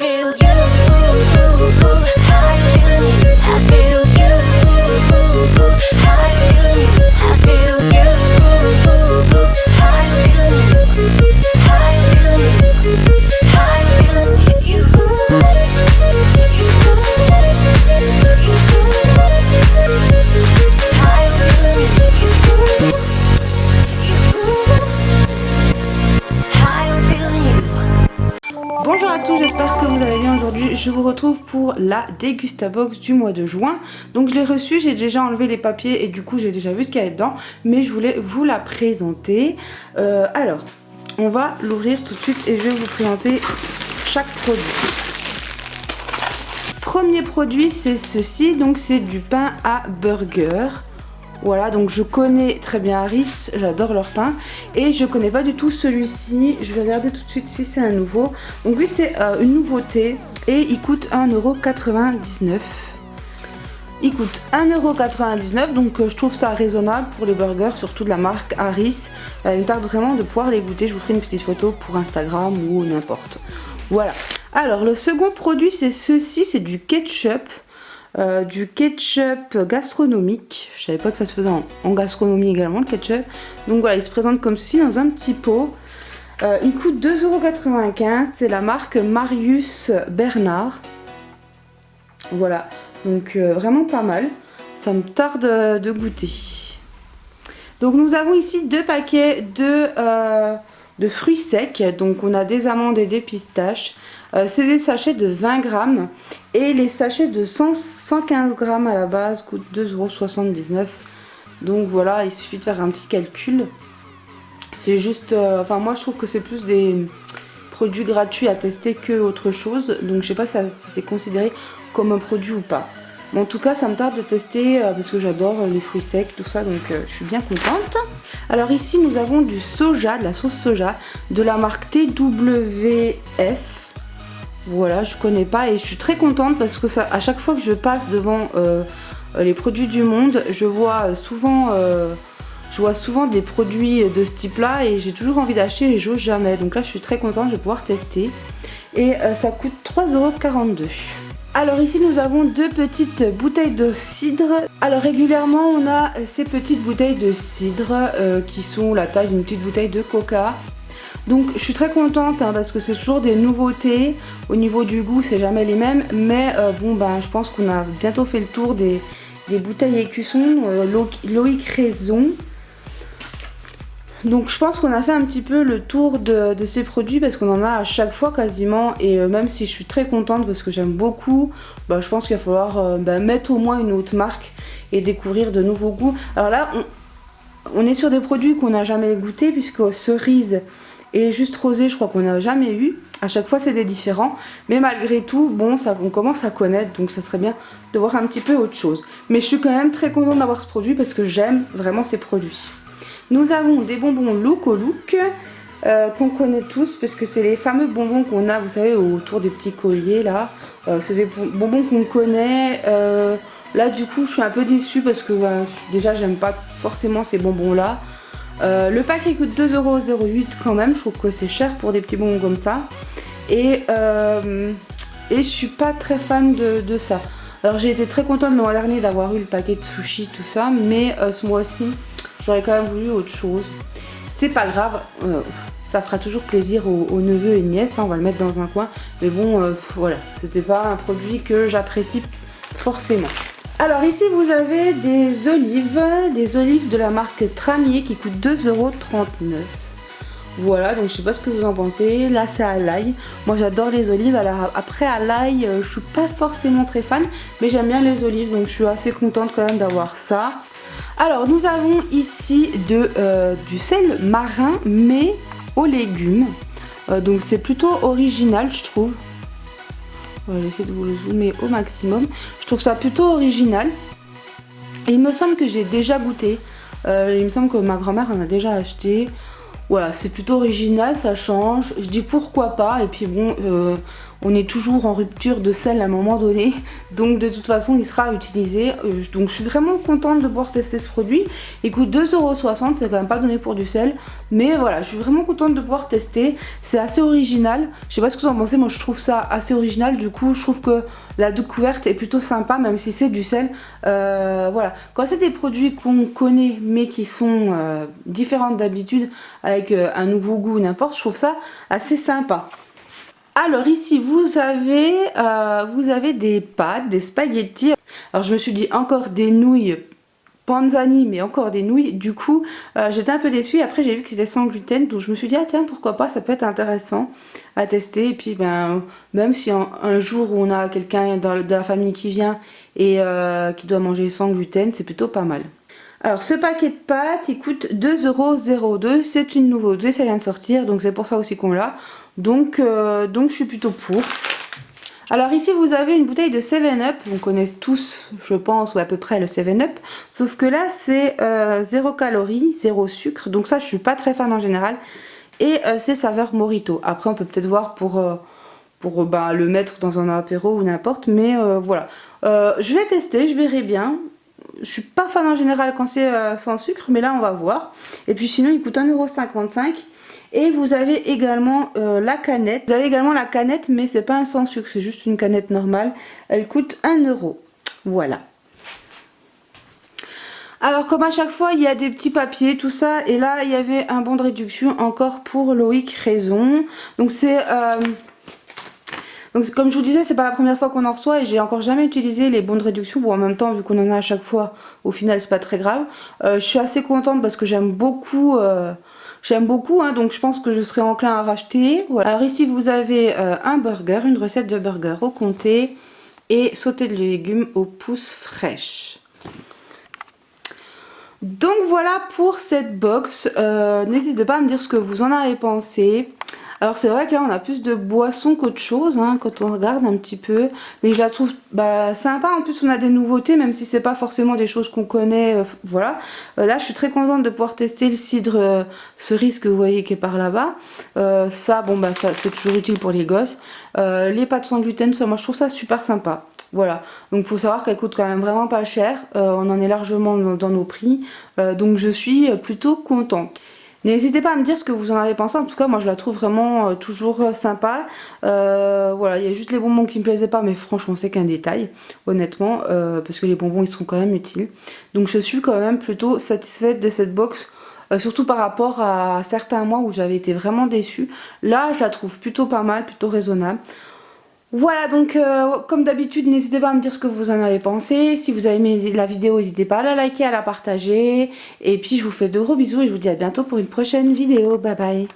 feel you. I feel you. I feel you. I feel you. I feel you. I feel you. I feel you. I feel you. Bonjour à tous, j'espère que vous allez bien. Aujourd'hui je vous retrouve pour la Dégustabox du mois de juin. Donc je l'ai reçue, j'ai déjà enlevé les papiers et du coup j'ai déjà vu ce qu'il y avait dedans, mais je voulais vous la présenter. Alors on va l'ouvrir tout de suite et je vais vous présenter chaque produit. Premier produit c'est ceci, donc c'est du pain à burger. Voilà, donc je connais très bien Harris, j'adore leur pain. Et je connais pas du tout celui-ci, je vais regarder tout de suite si c'est un nouveau. Donc oui, c'est une nouveauté et il coûte 1,99 €. Il coûte 1,99 €, donc je trouve ça raisonnable pour les burgers, surtout de la marque Harris. Il me tarde vraiment de pouvoir les goûter, je vous ferai une petite photo pour Instagram ou n'importe. Voilà, alors le second produit c'est ceci, c'est du ketchup. Du ketchup gastronomique. Je savais pas que ça se faisait en gastronomie également, le ketchup. Donc voilà, il se présente comme ceci dans un petit pot. Il coûte 2,95 €. C'est la marque Marius Bernard. Voilà, donc vraiment pas mal. Ça me tarde de goûter. Donc nous avons ici deux paquets de fruits secs. Donc on a des amandes et des pistaches. C'est des sachets de 20 grammes et les sachets de 115 grammes à la base coûtent 2,79 €. Donc voilà, il suffit de faire un petit calcul. C'est juste, enfin moi je trouve que c'est plus des produits gratuits à tester que autre chose. Donc je sais pas si c'est considéré comme un produit ou pas. Mais en tout cas ça me tarde de tester parce que j'adore les fruits secs, tout ça, donc je suis bien contente. Alors ici nous avons du soja, de la sauce soja de la marque TWF. Voilà, je connais pas et je suis très contente parce que ça, à chaque fois que je passe devant les produits du monde, je vois souvent des produits de ce type là et j'ai toujours envie d'acheter et j'ose jamais. Donc là je suis très contente, je vais pouvoir tester. Et ça coûte 3,42 €. Alors ici nous avons deux petites bouteilles de cidre. Alors régulièrement on a ces petites bouteilles de cidre qui sont la taille d'une petite bouteille de coca. Donc je suis très contente parce que c'est toujours des nouveautés. Au niveau du goût c'est jamais les mêmes. Mais bon ben je pense qu'on a bientôt fait le tour des bouteilles écussons Loïc Raison. Donc je pense qu'on a fait un petit peu le tour de ces produits parce qu'on en a à chaque fois quasiment. Et même si je suis très contente parce que j'aime beaucoup, bah, je pense qu'il va falloir mettre au moins une autre marque et découvrir de nouveaux goûts. Alors là on est sur des produits qu'on n'a jamais goûté puisque cerise et juste rosé je crois qu'on n'a jamais eu. À chaque fois c'est des différents. Mais malgré tout, bon, on commence à connaître. Donc ça serait bien de voir un petit peu autre chose. Mais je suis quand même très contente d'avoir ce produit parce que j'aime vraiment ces produits. Nous avons des bonbons Look au Look qu'on connaît tous parce que c'est les fameux bonbons qu'on a, vous savez, autour des petits colliers là. C'est des bonbons qu'on connaît. Là du coup je suis un peu déçue parce que déjà j'aime pas forcément ces bonbons là. Le paquet coûte 2,08 € quand même, je trouve que c'est cher pour des petits bonbons comme ça. Et je suis pas très fan de ça. Alors j'ai été très contente le mois dernier d'avoir eu le paquet de sushi tout ça, mais ce mois-ci j'aurais quand même voulu autre chose. C'est pas grave, ça fera toujours plaisir aux neveux et nièces, on va le mettre dans un coin. Mais bon voilà, c'était pas un produit que j'apprécie forcément. Alors ici vous avez des olives de la marque Tramier qui coûtent 2,39 €. Voilà, donc je sais pas ce que vous en pensez. Là c'est à l'ail. Moi j'adore les olives. Alors après à l'ail, je suis pas forcément très fan, mais j'aime bien les olives, donc je suis assez contente quand même d'avoir ça. Alors nous avons ici du sel marin mais aux légumes. Donc c'est plutôt original je trouve. J'essaie de vous le zoomer au maximum. Je trouve ça plutôt original. Et il me semble que j'ai déjà goûté. Il me semble que ma grand-mère en a déjà acheté. Voilà, c'est plutôt original, ça change. Je dis pourquoi pas, et puis bon, on est toujours en rupture de sel à un moment donné, donc de toute façon il sera utilisé. Donc je suis vraiment contente de pouvoir tester ce produit. Il coûte 2,60 €, c'est quand même pas donné pour du sel, mais voilà, je suis vraiment contente de pouvoir tester. C'est assez original, je sais pas ce que vous en pensez, moi je trouve ça assez original. Du coup je trouve que la découverte est plutôt sympa, même si c'est du sel. Voilà, quand c'est des produits qu'on connaît mais qui sont différents d'habitude, avec un nouveau goût ou n'importe, je trouve ça assez sympa. Alors ici vous avez des pâtes, des spaghettis. Alors je me suis dit encore des nouilles panzani, mais encore des nouilles. Du coup j'étais un peu déçue. Après j'ai vu que c'était sans gluten, donc je me suis dit ah tiens pourquoi pas, ça peut être intéressant à tester. Et puis ben même si un jour on a quelqu'un de la famille qui vient et qui doit manger sans gluten, c'est plutôt pas mal. Alors ce paquet de pâtes il coûte 2,02 €, c'est une nouveauté, ça vient de sortir, donc c'est pour ça aussi qu'on l'a. Donc je suis plutôt pour. Alors ici vous avez une bouteille de 7up, on connaît tous je pense ou à peu près le 7up, sauf que là c'est 0 calories, 0 sucre, donc ça je suis pas très fan en général. Et c'est saveur Mojito. Après on peut peut-être voir pour le mettre dans un apéro ou n'importe, mais voilà. Je vais tester, je verrai bien. Je suis pas fan en général quand c'est sans sucre, mais là on va voir. Et puis sinon il coûte 1,55 €. Et vous avez également la canette. Vous avez également la canette, mais c'est pas un sans sucre, c'est juste une canette normale. Elle coûte 1 €. Voilà. Alors comme à chaque fois il y a des petits papiers, tout ça. Et là il y avait un bon de réduction encore pour Loïc Raison. Donc c'est... Donc comme je vous disais, c'est pas la première fois qu'on en reçoit et j'ai encore jamais utilisé les bons de réduction. Bon en même temps vu qu'on en a à chaque fois, au final c'est pas très grave. Je suis assez contente parce que j'aime beaucoup hein, donc je pense que je serai enclin à racheter. Voilà. Alors ici vous avez un burger, une recette de burger au comté et sauté de légumes aux pousses fraîches. Donc voilà pour cette box. N'hésitez pas à me dire ce que vous en avez pensé. Alors c'est vrai que là on a plus de boissons qu'autre chose hein, quand on regarde un petit peu. Mais je la trouve sympa, en plus on a des nouveautés même si c'est pas forcément des choses qu'on connaît. Voilà. Là je suis très contente de pouvoir tester le cidre cerise que vous voyez qui est par là-bas. Ça c'est toujours utile pour les gosses. Les pâtes sans gluten, ça moi je trouve ça super sympa. Voilà, donc il faut savoir qu'elle coûte quand même vraiment pas cher, on en est largement dans nos prix, donc je suis plutôt contente. N'hésitez pas à me dire ce que vous en avez pensé, en tout cas moi je la trouve vraiment toujours sympa. Voilà, il y a juste les bonbons qui me plaisaient pas, mais franchement c'est qu'un détail, honnêtement, parce que les bonbons ils seront quand même utiles. Donc je suis quand même plutôt satisfaite de cette box. Surtout par rapport à certains mois où j'avais été vraiment déçue. Là je la trouve plutôt pas mal, plutôt raisonnable. Voilà donc comme d'habitude n'hésitez pas à me dire ce que vous en avez pensé. Si vous avez aimé la vidéo n'hésitez pas à la liker, à la partager. Et puis je vous fais de gros bisous et je vous dis à bientôt pour une prochaine vidéo. Bye bye.